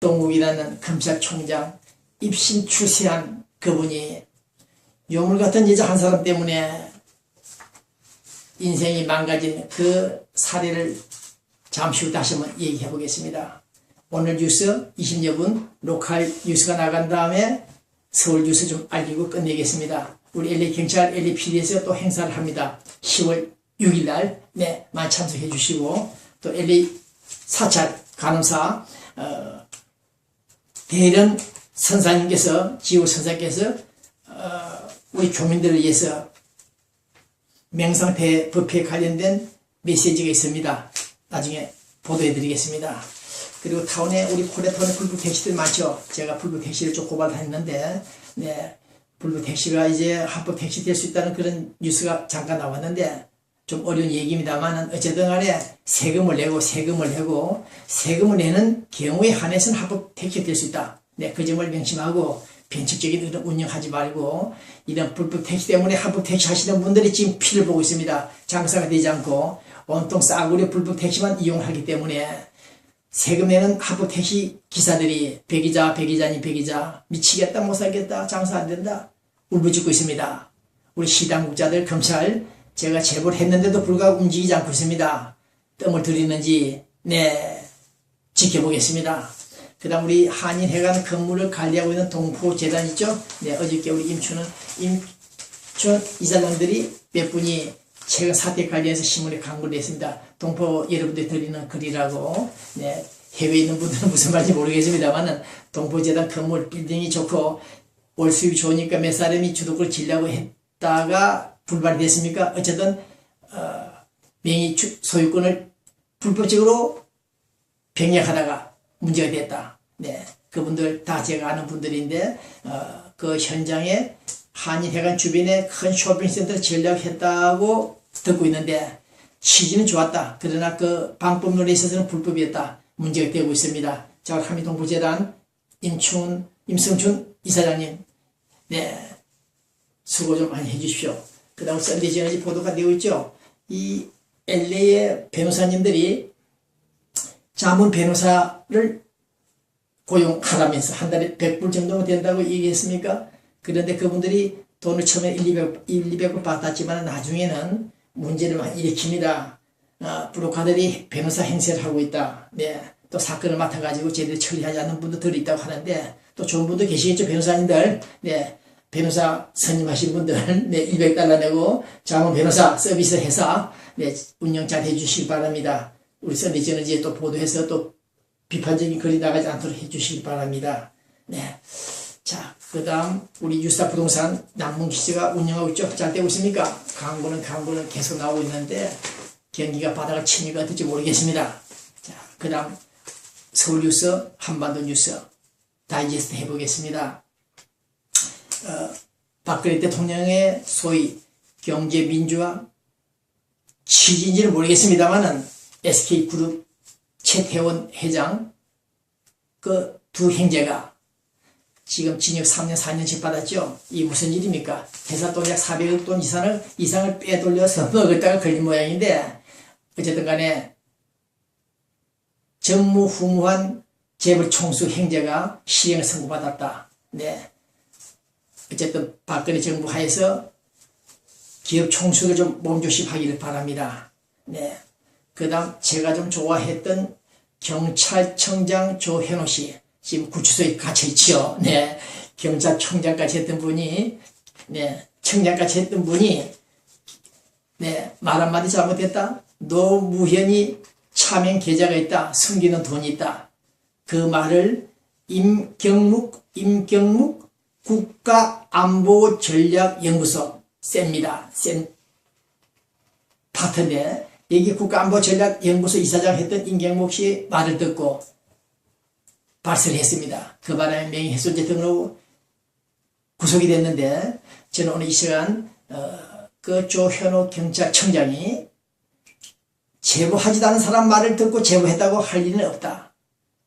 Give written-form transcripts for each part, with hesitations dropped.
박동욱이라는 검찰총장 입신 출세한 그분이 요물 같은 여자 한 사람 때문에 인생이 망가진 그 사례를 잠시 후 다시 한번 얘기해 보겠습니다. 오늘 뉴스 20여 분 로컬 뉴스가 나간 다음에 서울 뉴스 좀 알리고 끝내겠습니다. 우리 LA 경찰 LAPD에서 또 행사를 합니다. 10월 6일날 많이 참석해 주시고 또 LA 사찰 간호사 대련 선사님께서 지우 선사께서 우리 교민들을 위해서 명상태 법회에 관련된 메시지가 있습니다. 나중에 보도해 드리겠습니다. 그리고 타운에 우리 코레타운에 불법 택시들 많죠. 제가 불법 택시를 좀 고발했는데 불법 택시가 이제 합법 택시 될 수 있다는 그런 뉴스가 잠깐 나왔는데 좀 어려운 얘기입니다만 어쨌든 간에 세금을 내고 세금을 내는 경우에 한해서는 합법 택시 될 수 있다. 그 점을 명심하고 변칙적인 운영하지 말고 이런 불법 택시 때문에 합법 택시 하시는 분들이 지금 피를 보고 있습니다. 장사가 되지 않고 온통 싸구려 불법 택시만 이용하기 때문에 세금 내는 합법 택시 기사들이 배기자님 미치겠다 못 살겠다 장사 안 된다 울부짖고 있습니다. 우리 시당국자들 검찰 제가 제보를 했는데도 불구하고 움직이지 않고 있습니다. 뜸을 들이는지 지켜보겠습니다. 그 다음 우리 한인회관 건물을 관리하고 있는 동포재단 있죠. 어저께 우리 임춘 이사장들이 몇 분이 최근 사태 관련해서 신문에 광고를 냈습니다. 동포 여러분들 드리는 글이라고. 해외에 있는 분들은 무슨 말인지 모르겠습니다만은 동포재단 건물 빌딩이 좋고 월 수입이 좋으니까 몇 사람이 주도권을 지려고 했다가 불발이 됐습니까? 어쨌든 명의 소유권을 불법적으로 병약하다가 문제가 됐다. 그분들 다 제가 아는 분들인데 그 현장에 한인회관 주변에 큰 쇼핑센터를 지으려고 했다고 듣고 있는데 취지는 좋았다. 그러나 그 방법론에 있어서는 불법이었다. 문제가 되고 있습니다. 자, 한미동포재단 임성춘 이사장님 수고 좀 많이 해주십시오. 그 다음 썬데이저널지 보도가 되고 있죠. 이 LA의 변호사님들이 자문 변호사를 고용하라면서 한 달에 100불 정도면 된다고 얘기했습니까? 그런데 그분들이 돈을 처음에 200불 받았지만 나중에는 문제를 많이 일으킵니다. 브로커들이 변호사 행세를 하고 있다. 또 사건을 맡아가지고 제대로 처리하지 않는 분들이 있다고 하는데 또 좋은 분도 계시겠죠. 변호사님들. 변호사 선임하신 분들 200달러 내고 자문 변호사 서비스 회사 운영 잘 해주시기 바랍니다. 우리 썬데이저널지에 또 보도해서 또 비판적인 글이 나가지 않도록 해주시기 바랍니다. 자, 그 다음 우리 유스타 부동산 남문기지가 운영하고 있죠. 잘 되고 있습니까? 광고는 계속 나오고 있는데 경기가 바닥을 치니까 어떨지 모르겠습니다. 자, 그 다음 서울 뉴스, 한반도 뉴스 다이제스트 해보겠습니다. 박근혜 대통령의 소위 경제민주화 취지인지는 모르겠습니다만은 SK그룹 최태원 회장 그 두 형제가 지금 징역 3년 4년씩 받았죠. 이 무슨 일입니까? 회사 돈 약 400억 돈 이상을 빼돌려서 먹었다가 걸린 모양인데 어쨌든 간에 전무후무한 재벌 총수 형제가 실형을 선고받았다. 어쨌든 박근혜 정부 하에서 기업 총수를 좀 몸조심하기를 바랍니다. 그 다음 제가 좀 좋아했던 경찰청장 조현호 씨 지금 구치소에 갇혀있죠. 경찰청장까지 했던 분이 청장까지 했던 분이 말 한마디 잘못했다. 노무현이 차명 계좌가 있다. 숨기는 돈이 있다. 그 말을 임경묵 국가안보전략연구소 셉니다. 센 파트인데 여기 국가안보전략연구소 이사장 했던 임경묵 씨의 말을 듣고 발설을 했습니다. 그 바람에 명예훼손죄 등으로 구속이 됐는데 저는 오늘 이 시간 그 조현호 경찰청장이 제보하지도 않은 사람 말을 듣고 제보했다고 할 일은 없다.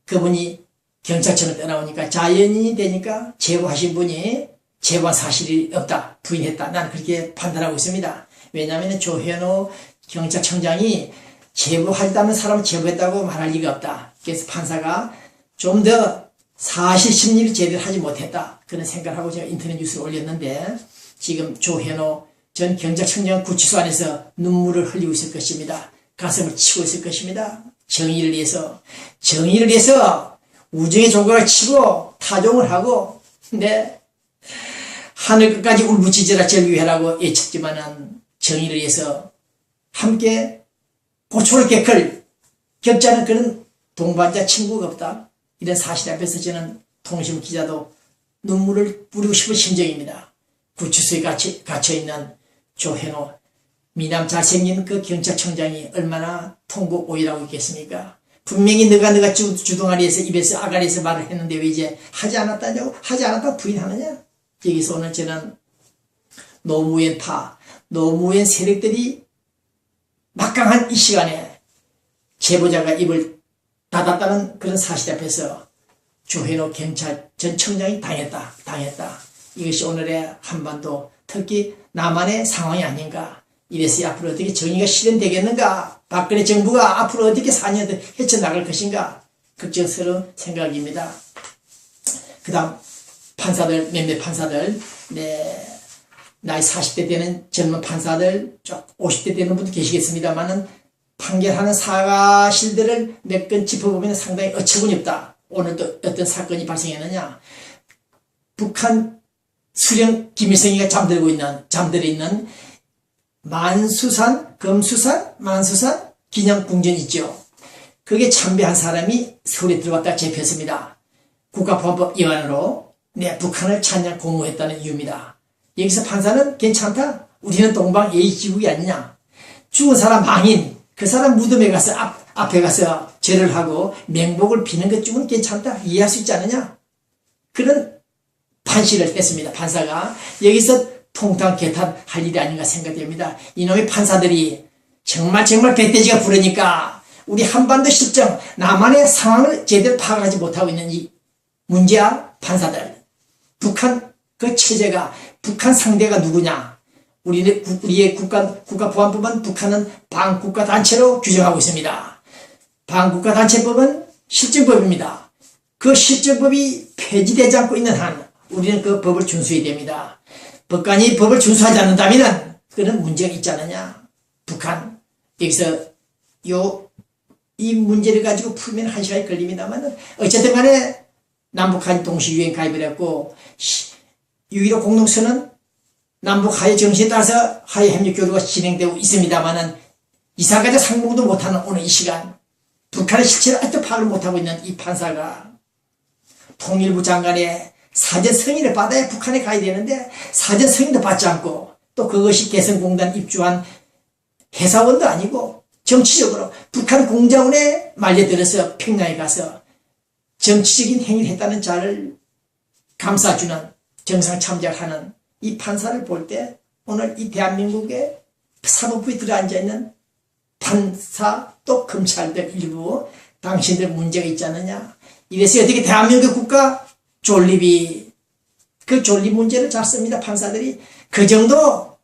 그분이 경찰청을 떠나오니까 자연인이 되니까 제보하신 분이 제보한 사실이 없다. 부인했다. 나는 그렇게 판단하고 있습니다. 왜냐하면 조현호 경찰청장이 제보하지도 않은 사람을 제보했다고 말할 리가 없다. 그래서 판사가 좀 더 사실 심리를 제대로 하지 못했다. 그런 생각을 하고 제가 인터넷 뉴스를 올렸는데 지금 조현오 전 경찰청장 구치소 안에서 눈물을 흘리고 있을 것입니다. 가슴을 치고 있을 것입니다. 정의를 위해서 우정의 종각을 치고 타종을 하고 하늘 끝까지 울부짖으라 절규해라고 외쳤지만은 정의를 위해서 함께 고초를 겪지 않은 그런 동반자 친구가 없다. 이런 사실 앞에서 저는 통신부 기자도 눈물을 뿌리고 싶은 심정입니다. 구치소에 갇혀있는 조현오 미남 잘생긴 그 경찰청장이 얼마나 통곡 오일하고 있겠습니까? 분명히 너가 주둥아리에서 입에서 아가리에서 말을 했는데 왜 이제 하지 않았다고 부인하느냐? 여기서 오늘 저는 노무현 세력들이 막강한 이 시간에 제보자가 입을 닫았다는 그런 사실 앞에서 조현오 경찰 전 청장이 당했다. 이것이 오늘의 한반도 특히 남한의 상황이 아닌가. 이래서 앞으로 어떻게 정의가 실현되겠는가. 박근혜 정부가 앞으로 어떻게 4년 헤쳐나갈 것인가. 걱정스러운 생각입니다. 그 다음 몇몇 판사들 나이 40대 되는 젊은 판사들 50대 되는 분도 계시겠습니다만은 판결하는 사실들을 몇 건 짚어보면 상당히 어처구니 없다. 오늘 또 어떤 사건이 발생했느냐. 북한 수령 김일성이가 잠들어 있는 만수산 기념궁전 있죠. 거기에 참배한 사람이 서울에 들어왔다가 잡혔습니다. 국가보안법 위반으로 북한을 찬양 공모했다는 이유입니다. 여기서 판사는 괜찮다. 우리는 동방 A지국이 아니냐. 죽은 사람 망인 그 사람 무덤에 가서 앞에 가서 절을 하고 명복을 비는 것쯤은 괜찮다. 이해할 수 있지 않느냐. 그런 판시를 했습니다. 판사가 여기서 통탕 개탄할 일이 아닌가 생각됩니다. 이놈의 판사들이 정말 배돼지가 부르니까 우리 한반도 실정 남한의 상황을 제대로 파악하지 못하고 있는 이 문제야 판사들. 북한 그 체제가 북한 상대가 누구냐. 우리의 국가보안법은 북한은 반국가단체로 규정하고 있습니다. 반국가단체법은 실정법입니다. 그 실정법이 폐지되지 않고 있는 한 우리는 그 법을 준수해야 됩니다. 법관이 법을 준수하지 않는다면 그런 문제가 있지 않느냐. 북한 여기서 이 문제를 가지고 풀면 1시간이 걸립니다만 어쨌든 간에 남북한이 동시 유엔 가입을 했고 6.15 공동선언 남북 하해 정신에 따라서 하해 협력 교류가 진행되고 있습니다만은 이사가자 상봉도 못하는 오늘 이 시간 북한의 실체를 아직도 파악을 못하고 있는 이 판사가 통일부 장관의 사전 승인을 받아야 북한에 가야 되는데 사전 승인도 받지 않고 또 그것이 개성공단 입주한 회사원도 아니고 정치적으로 북한 공작원에 말려들어서 평양에 가서 정치적인 행위를 했다는 자를 감싸주는 정상 참작을 하는 이 판사를 볼 때 오늘 이 대한민국의 사법부에 들어앉아있는 판사 또 검찰들 일부 당신들 문제가 있지 않느냐. 이래서 어떻게 대한민국 국가 존립이 그 존립 문제를 잡습니다. 판사들이 그 정도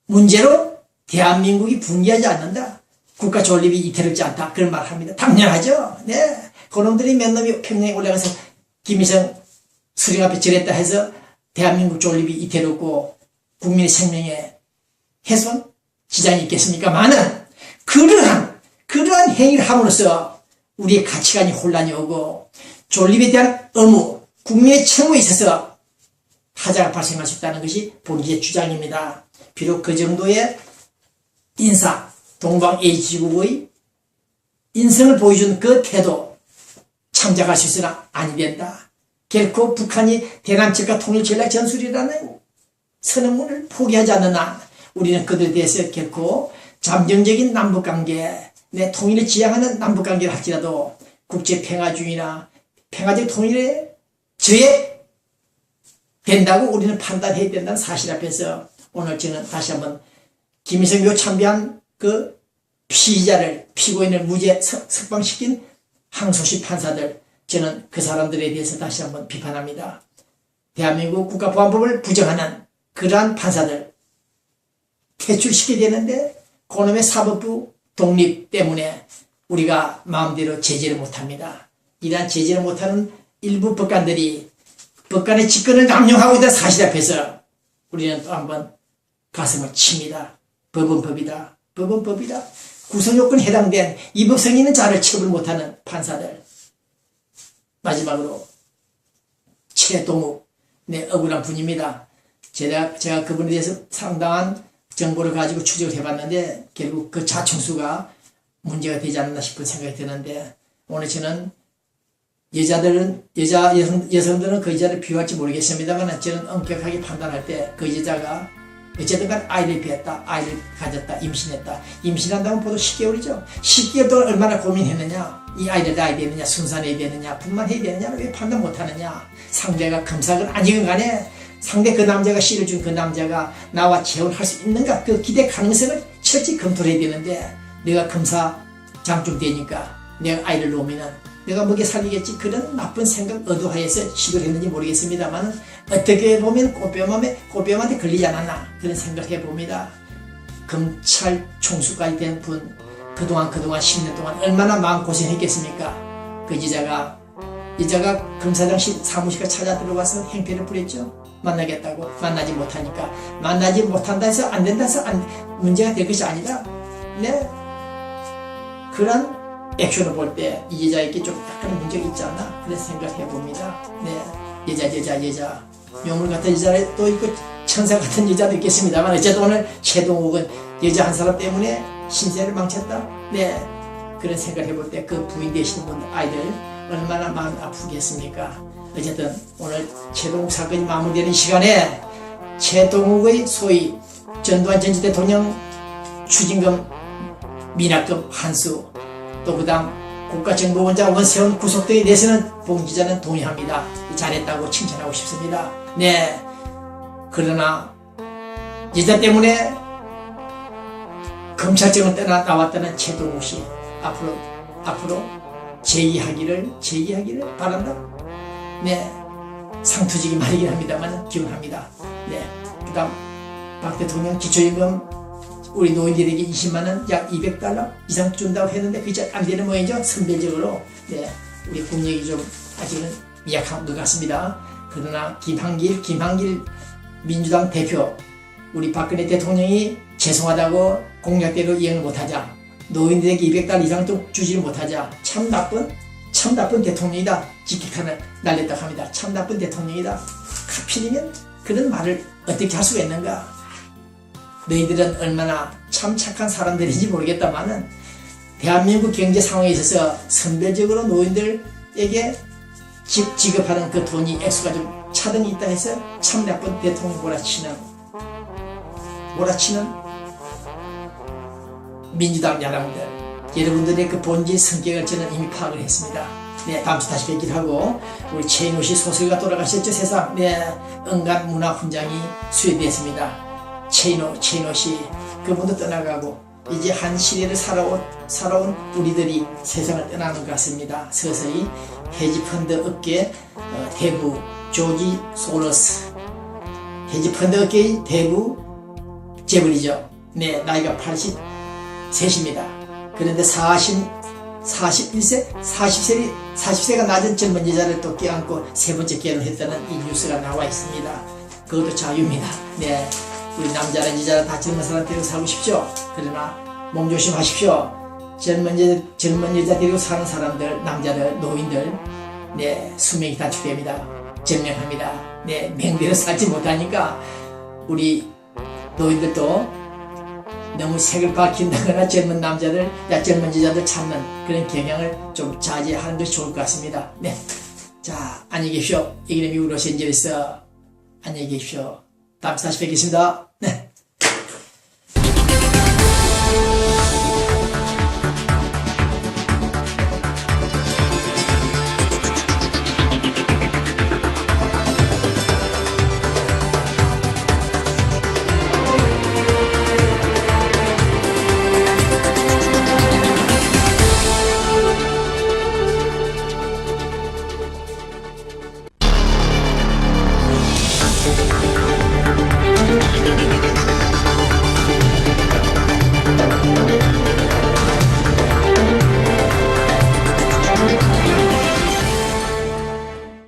문제로 대한민국이 붕괴하지 않는다. 국가 존립이 이태롭지 않다. 그런 말을 합니다. 당연하죠. 그놈들이 몇 놈이 평양에 올라가서 김일성 수령 앞에 절했다 해서 대한민국 존립이 이태롭고 국민의 생명에 훼손 지장이 있겠습니까? 많은 그러한 행위를 함으로써 우리의 가치관이 혼란이 오고 존립에 대한 의무, 국민의 책무에 있어서 하자가 발생할 수 있다는 것이 본기의 주장입니다. 비록 그 정도의 인사, 동방 A지국의 인성을 보여준 그 태도 참작할 수 있으나 아니 된다. 결코 북한이 대남측과 통일전략 전술이라는 선언문을 포기하지 않는 한 우리는 그들에 대해서 결코 잠정적인 남북관계, 내 통일을 지향하는 남북관계를 할지라도 국제평화주의나 평화적 통일에 저해된다고 우리는 판단해야 된다는 사실 앞에서 오늘 저는 다시 한번 김일성 묘 참배한 그 피고인을 무죄 석방시킨 항소심 판사들, 저는 그 사람들에 대해서 다시 한번 비판합니다. 대한민국 국가보안법을 부정하는 그러한 판사들 퇴출시켜야 되는데 그놈의 사법부 독립 때문에 우리가 마음대로 제재를 못합니다. 이러한 제재를 못하는 일부 법관들이 법관의 직권을 남용하고 있다는 사실 앞에서 우리는 또 한번 가슴을 칩니다. 법은 법이다. 법은 법이다. 구성요건에 해당된 위법성 있는 자를 처벌 못하는 판사들. 마지막으로 최동욱, 네, 억울한 분입니다. 제가 그분에 대해서 상당한 정보를 가지고 추적을 해봤는데 결국 그 자청수가 문제가 되지 않나 싶은 생각이 드는데, 오늘 저는 여성들은 그 여자를 비유할지 모르겠습니다만, 저는 엄격하게 판단할 때 그 여자가 어쨌든 간 아이를 비했다, 아이를 가졌다, 임신했다. 임신한다면 보통 10개월이죠. 10개월 동안 얼마나 고민했느냐, 이 아이를 낳아야 되느냐, 순산해야 되느냐, 분만해야 되느냐를 왜 판단 못하느냐. 상대가 금사건 아니건 간에 상대 그 남자가 씨를 준 그 남자가 나와 재혼할 수 있는가, 그 기대 가능성을 철저히 검토를 해야 되는데, 내가 금사 장중되니까 내가 아이를 놓으면은 내가 먹여 살리겠지, 그런 나쁜 생각 의도하에서 시도를 했는지 모르겠습니다만, 어떻게 보면 꽃뱀한테 걸리지 않았나 그런 생각을 해봅니다. 검찰 총수까지 된 분, 그동안 10년 동안 얼마나 마음고생했겠습니까. 그 여자가 검사장 사무실에 찾아 들어와서 행패를 부렸죠. 만나겠다고. 만나지 못하니까, 만나지 못한다 해서 안 된다 해서 문제가 될 것이 아니라, 네, 그런 액션을 볼 때 이 여자에게 좀 약간 문제가 있지 않나 그런 생각을 해봅니다. 네, 여자 명물 같은 여자도 있고 천사 같은 여자도 있겠습니다만, 어쨌든 오늘 최동욱은 여자 한 사람 때문에 신세를 망쳤다. 네, 그런 생각을 해볼 때 그 부인 되시는 분들 아이들 얼마나 마음 아프겠습니까. 어쨌든 오늘 최동욱 사건이 마무리되는 시간에 최동욱의 소위 전두환 전 대통령 추징금 미납금 환수, 또 그 다음 국가정보원장 원세훈 구속등에 대해서는 봉 기자는 동의합니다. 잘했다고 칭찬하고 싶습니다. 네, 그러나 여자 때문에 검찰청을 떠나 나왔다는 최동욱 씨 앞으로 제기하기를 바란다. 네, 상투직이 말이긴 합니다만 기원합니다. 네, 그 다음 박 대통령 기초임금 우리 노인들에게 20만원 약 $200 이상 준다고 했는데 그게 안 되는 모양이죠. 선별적으로. 네, 우리 국력이 좀 아직은 미약한 것 같습니다. 그러나 김한길 민주당 대표, 우리 박근혜 대통령이 죄송하다고 공약대로 이행을 못하자, 노인들에게 $200 이상 좀 주지 못하자, 참 나쁜 대통령이다. 직격탄을 날렸다고 합니다. 참 나쁜 대통령이다. 하필이면 그런 말을 어떻게 할 수가 있는가. 너희들은 얼마나 참 착한 사람들인지 모르겠다마는 대한민국 경제 상황에 있어서 선별적으로 노인들에게 지급하는 그 돈이 액수가 좀 차등이 있다 해서 참 나쁜 대통령 몰아치는 민주당 야당들, 여러분들의 그 본질 성격을 저는 이미 파악을 했습니다. 네, 다음 주 다시 뵙기를 하고, 우리 최인호 씨 소설가 돌아가셨죠. 세상, 네, 온갖 문화 훈장이 수여됐습니다. 최인호 씨, 그분도 떠나가고 이제 한 시대를 살아온 우리들이 세상을 떠나는 것 같습니다. 서서히 헤지펀드 업계 대부 조지 소로스, 헤지펀드 업계의 대부 재벌이죠. 네, 나이가 83입니다. 그런데 40세가 낮은 젊은 여자를 또 껴안고 세 번째 결혼했다는 이 뉴스가 나와 있습니다. 그것도 자유입니다. 네, 우리 남자는 여자는 다 젊은 사람 데리고 살고 싶죠. 그러나 몸 조심하십시오. 젊은 여자 데리고 사는 사람들, 남자들, 노인들, 네, 수명이 단축됩니다. 증명합니다. 네, 명대로 살지 못하니까 우리 노인들도 너무 색을 밝힌다거나 젊은 여자들 찾는 그런 경향을 좀 자제하는 것이 좋을 것 같습니다. 네, 자, 안녕히 계십시오. 이기는 미국 로스앤젤레스, 안녕히 계십시오. 다음 주 다시 뵙겠습니다. 네.